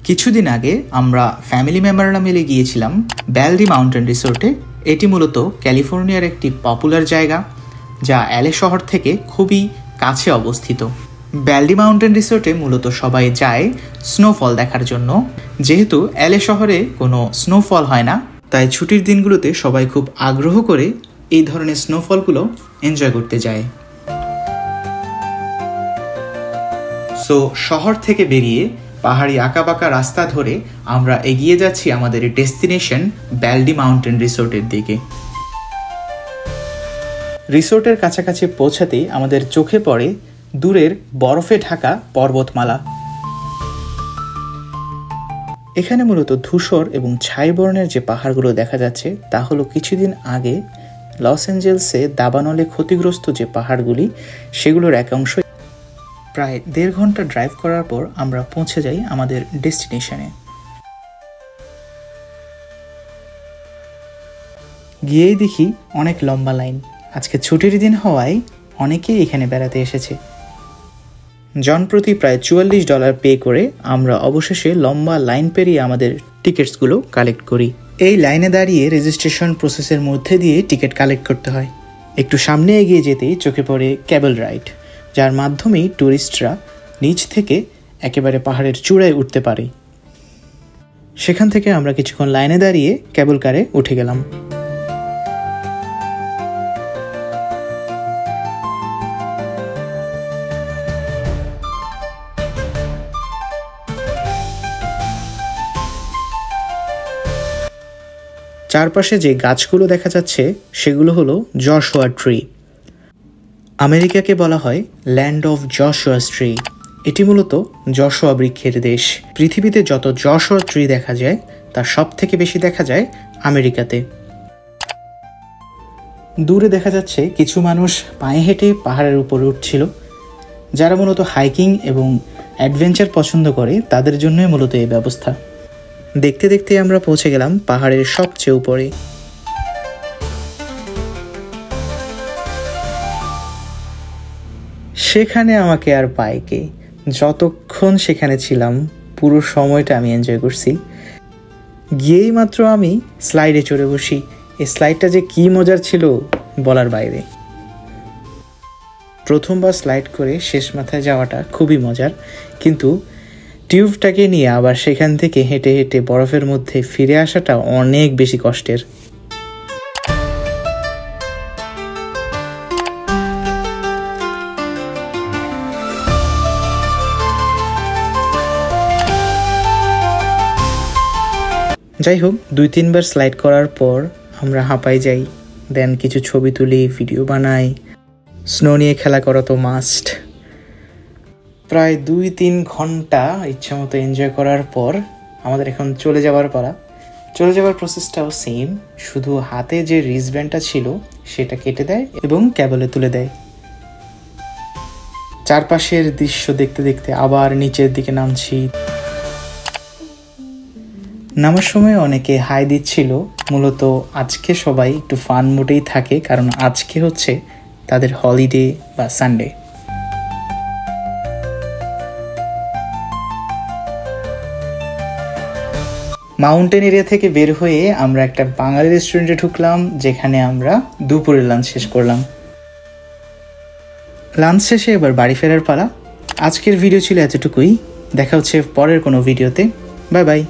কিছুদিন আগে আমরা ফ্যামিলি মেম্বাররা মিলে গিয়েছিলাম ব্যালডি মাউন্টেন রিসোর্টে। এটি মূলত ক্যালিফোর্নিয়ার একটি পপুলার জায়গা যা এলএ শহর থেকে খুবই কাছে অবস্থিত। ব্যালডি মাউন্টেন রিসোর্টে মূলত সবাই যায় স্নোফল দেখার জন্য। যেহেতু এলএ শহরে কোনো স্নোফল হয় না, তাই ছুটির দিনগুলোতে সবাই খুব আগ্রহ করে এই ধরনের স্নোফলগুলো এনজয় করতে যায়। সো শহর থেকে বেরিয়ে পাহাড়ি আঁকাবাঁকা রাস্তা ধরে আমরা এগিয়ে যাচ্ছি আমাদের ডেস্টিনেশন ব্যালডি মাউন্টেন রিসোর্টের দিকে। রিসোর্টের কাছাকাছি পৌঁছাতেই আমাদের চোখে পড়ে দূরের বরফে ঢাকা পর্বতমালা। এখানে মূলত ধূসর এবং ছাই বর্ণের যে পাহাড়গুলো দেখা যাচ্ছে তা হলো কিছুদিন আগে লস অ্যাঞ্জেলসে দাবানলে ক্ষতিগ্রস্ত যে পাহাড়গুলি সেগুলোর এক অংশ। প্রায় 1.5 ঘন্টা ড্রাইভ করার পর আমরা পৌঁছে যাই আমাদের ডেস্টিনেশনে। গিয়েই দেখি অনেক লম্বা লাইন। আজকে ছুটির দিন হওয়ায় অনেকেই এখানে বেড়াতে এসেছে। জনপ্রতি প্রায় $44 পে করে আমরা অবশেষে লম্বা লাইন পেরিয়ে আমাদের টিকিটসগুলো কালেক্ট করি। এই লাইনে দাঁড়িয়ে রেজিস্ট্রেশন প্রসেসের মধ্যে দিয়ে টিকিট কালেক্ট করতে হয়। একটু সামনে এগিয়ে যেতেই চোখে পড়ে ক্যাবেল রাইড, যার মাধ্যমেই ট্যুরিস্টরা নিচ থেকে একেবারে পাহাড়ের চূড়ায় উঠতে পারে। সেখান থেকে আমরা কিছুক্ষণ লাইনে দাঁড়িয়ে ক্যাবল কারে উঠে গেলাম। চারপাশে যে গাছগুলো দেখা যাচ্ছে সেগুলো হলো জশুয়া ট্রি। আমেরিকাকে বলা হয় ল্যান্ড অফ জশুয়া ট্রি। এটি মূলত জশুয়া বৃক্ষের দেশ। পৃথিবীতে যত জশুয়া ট্রি দেখা যায় তার সব থেকে বেশি দেখা যায় আমেরিকাতে। দূরে দেখা যাচ্ছে কিছু মানুষ পায়ে হেঁটে পাহাড়ের উপরে উঠছিল। যারা মূলত হাইকিং এবং অ্যাডভেঞ্চার পছন্দ করে তাদের জন্যই মূলত এই ব্যবস্থা। দেখতে দেখতে আমরা পৌঁছে গেলাম পাহাড়ের সবচেয়ে উপরে। সেখানে আমাকে আর পায় কে। যতক্ষণ সেখানে ছিলাম পুরো সময়টা আমি এনজয় করছি। গিয়েই মাত্র আমি স্লাইডে চড়ে বসি। এই স্লাইডটা যে কি মজার ছিল বলার বাইরে। প্রথমবার স্লাইড করে শেষ মাথায় যাওয়াটা খুবই মজার, কিন্তু টিউবটাকে নিয়ে আবার সেখান থেকে হেঁটে হেঁটে বরফের মধ্যে ফিরে আসাটা অনেক বেশি কষ্টের। যাই হোক, 2-3 বার স্লাইড করার পর আমরা হাঁপাই যাই। দেন কিছু ছবি তুলি, ভিডিও বানাই। স্নো নিয়ে খেলা করা তো মাস্ট। প্রায় 2-3 ঘন্টা ইচ্ছা মতো এনজয় করার পর আমাদের এখন চলে যাওয়ার পালা। চলে যাওয়ার প্রসেসটাও সেম, শুধু হাতে যে রিস্টব্যান্ডটা ছিল সেটা কেটে দেয় এবং ক্যাবলে তুলে দেয়। চারপাশের দৃশ্য দেখতে দেখতে আবার নিচের দিকে নামছি। নামার সময় অনেকে হাই দিচ্ছিল। মূলত আজকে সবাই একটু ফান মুডেই থাকে, কারণ আজকে হচ্ছে তাদের হলিডে বা সানডে। মাউন্টেন এরিয়া থেকে বের হয়ে আমরা একটা বাঙালি রেস্টুরেন্টে ঢুকলাম, যেখানে আমরা দুপুরের লাঞ্চ শেষ করলাম। লাঞ্চ শেষে এবার বাড়ি ফেরার পালা। আজকের ভিডিও ছিল এতটুকুই। দেখা হচ্ছে পরের কোনো ভিডিওতে। Bye bye.